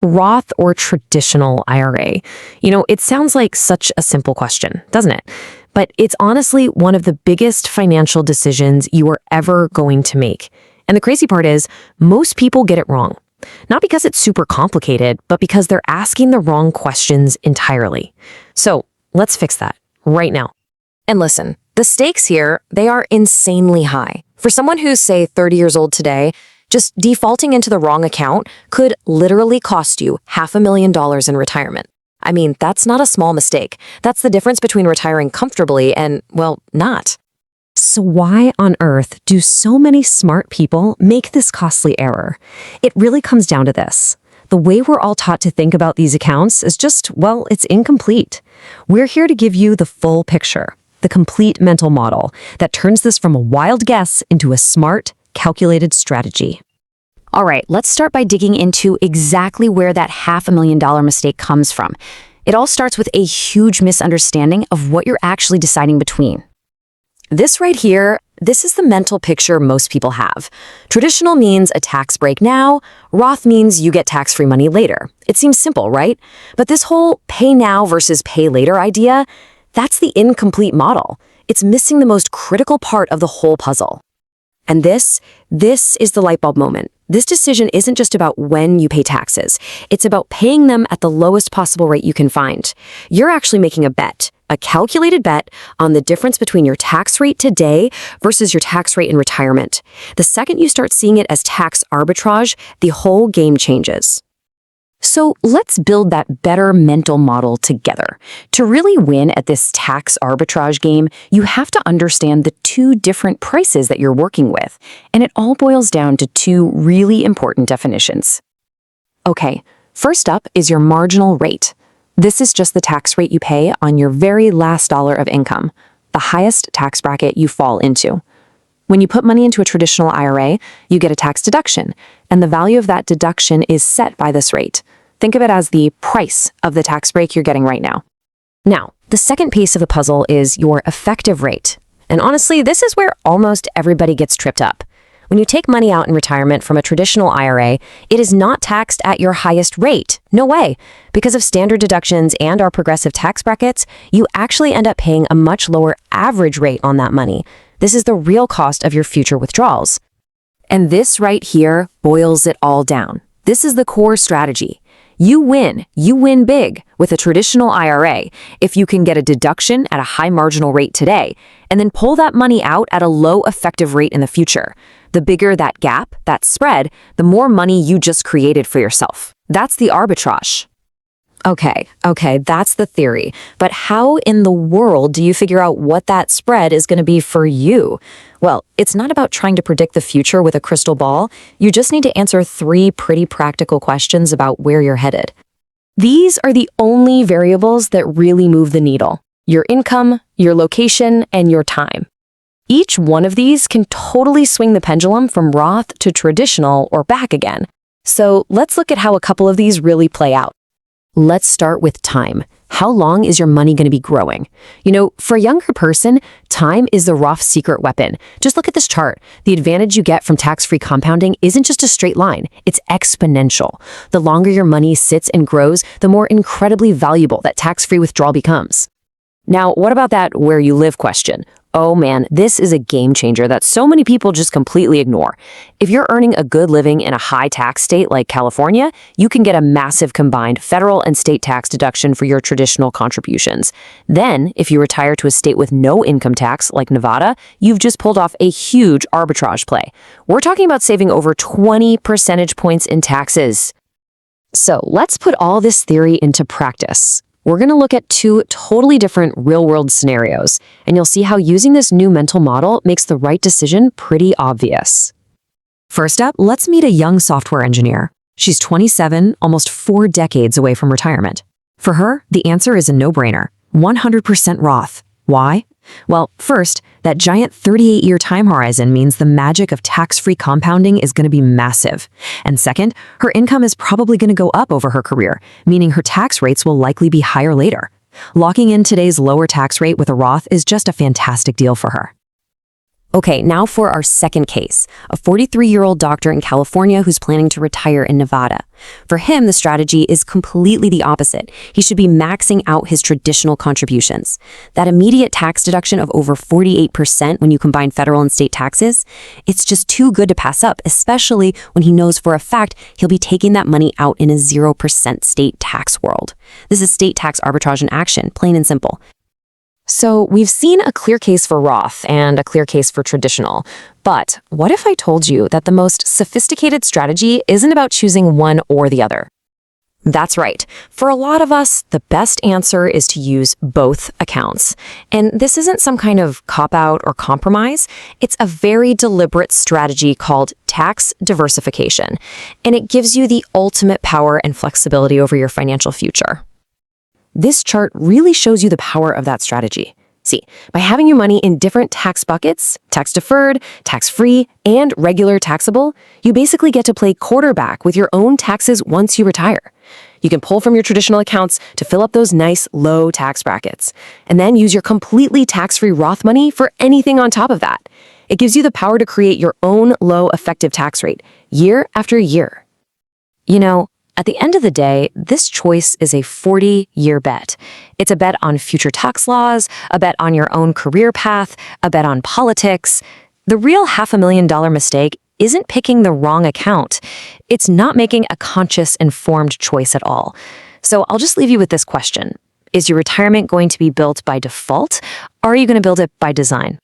Roth or traditional IRA? It sounds like such a simple question, doesn't it? But it's honestly one of the biggest financial decisions you are ever going to make. And the crazy part is, most people get it wrong. Not because it's super complicated, but because they're asking the wrong questions entirely. So let's fix that right now. And listen, the stakes here, they are insanely high. For someone who's, say, 30 years old today, just defaulting into the wrong account could literally cost you $500,000 in retirement. I mean, that's not a small mistake. That's the difference between retiring comfortably and, well, not. So why on earth do so many smart people make this costly error? It really comes down to this. The way we're all taught to think about these accounts is just, well, it's incomplete. We're here to give you the full picture, the complete mental model that turns this from a wild guess into a smart, calculated strategy. All right, let's start by digging into exactly where that $500,000 mistake comes from. It all starts with a huge misunderstanding of what you're actually deciding between. This right here, this is the mental picture most people have. Traditional means a tax break now, Roth means you get tax-free money later. It seems simple, right? But this whole pay now versus pay later idea, that's the incomplete model. It's missing the most critical part of the whole puzzle. And this is the light bulb moment. This decision isn't just about when you pay taxes. It's about paying them at the lowest possible rate you can find. You're actually making a bet, a calculated bet on the difference between your tax rate today versus your tax rate in retirement. The second you start seeing it as tax arbitrage, the whole game changes. So let's build that better mental model together. To really win at this tax arbitrage game, you have to understand the two different prices that you're working with, and it all boils down to two really important definitions. Okay, first up is your marginal rate. This is just the tax rate you pay on your very last dollar of income, the highest tax bracket you fall into. When you put money into a traditional IRA, you get a tax deduction, and the value of that deduction is set by this rate. Think of it as the price of the tax break you're getting right now. Now, the second piece of the puzzle is your effective rate. And honestly, this is where almost everybody gets tripped up. When you take money out in retirement from a traditional IRA, it is not taxed at your highest rate. No way. Because of standard deductions and our progressive tax brackets, you actually end up paying a much lower average rate on that money. This is the real cost of your future withdrawals. And this right here boils it all down. This is the core strategy. You win big with a traditional IRA if you can get a deduction at a high marginal rate today and then pull that money out at a low effective rate in the future. The bigger that gap, that spread, the more money you just created for yourself. That's the arbitrage. Okay, that's the theory. But how in the world do you figure out what that spread is going to be for you? Well, it's not about trying to predict the future with a crystal ball. You just need to answer 3 pretty practical questions about where you're headed. These are the only variables that really move the needle: your income, your location, and your time. Each one of these can totally swing the pendulum from Roth to traditional or back again. So let's look at how a couple of these really play out. Let's start with time. How long is your money going to be growing? For a younger person, time is the Roth secret weapon. Just look at this chart. The advantage you get from tax-free compounding isn't just a straight line. It's exponential. The longer your money sits and grows, the more incredibly valuable that tax-free withdrawal becomes. Now, what about that where you live question? Oh man, this is a game changer that so many people just completely ignore. If you're earning a good living in a high tax state like California, you can get a massive combined federal and state tax deduction for your traditional contributions. Then, if you retire to a state with no income tax like Nevada, you've just pulled off a huge arbitrage play. We're talking about saving over 20 percentage points in taxes. So let's put all this theory into practice. We're going to look at 2 totally different real-world scenarios, and you'll see how using this new mental model makes the right decision pretty obvious. First up, let's meet a young software engineer. She's 27, almost 4 decades away from retirement. For her, the answer is a no-brainer: 100% Roth. Why? Well, first, that giant 38-year time horizon means the magic of tax-free compounding is going to be massive. And second, her income is probably going to go up over her career, meaning her tax rates will likely be higher later. Locking in today's lower tax rate with a Roth is just a fantastic deal for her. Okay, now for our second case, a 43-year-old doctor in California who's planning to retire in Nevada. For him, the strategy is completely the opposite. He should be maxing out his traditional contributions. That immediate tax deduction of over 48% when you combine federal and state taxes, it's just too good to pass up, especially when he knows for a fact he'll be taking that money out in a 0% state tax world. This is state tax arbitrage in action, plain and simple. So we've seen a clear case for Roth and a clear case for traditional. But what if I told you that the most sophisticated strategy isn't about choosing one or the other? That's right. For a lot of us, the best answer is to use both accounts. And this isn't some kind of cop-out or compromise. It's a very deliberate strategy called tax diversification. And it gives you the ultimate power and flexibility over your financial future. This chart really shows you the power of that strategy. See, by having your money in different tax buckets, tax-deferred, tax-free, and regular taxable, you basically get to play quarterback with your own taxes once you retire. You can pull from your traditional accounts to fill up those nice, low tax brackets, and then use your completely tax-free Roth money for anything on top of that. It gives you the power to create your own low effective tax rate, year after year. You know, at the end of the day, this choice is a 40-year bet. It's a bet on future tax laws, a bet on your own career path, a bet on politics. The real $500,000 mistake isn't picking the wrong account. It's not making a conscious, informed choice at all. So I'll just leave you with this question. Is your retirement going to be built by default, or are you going to build it by design?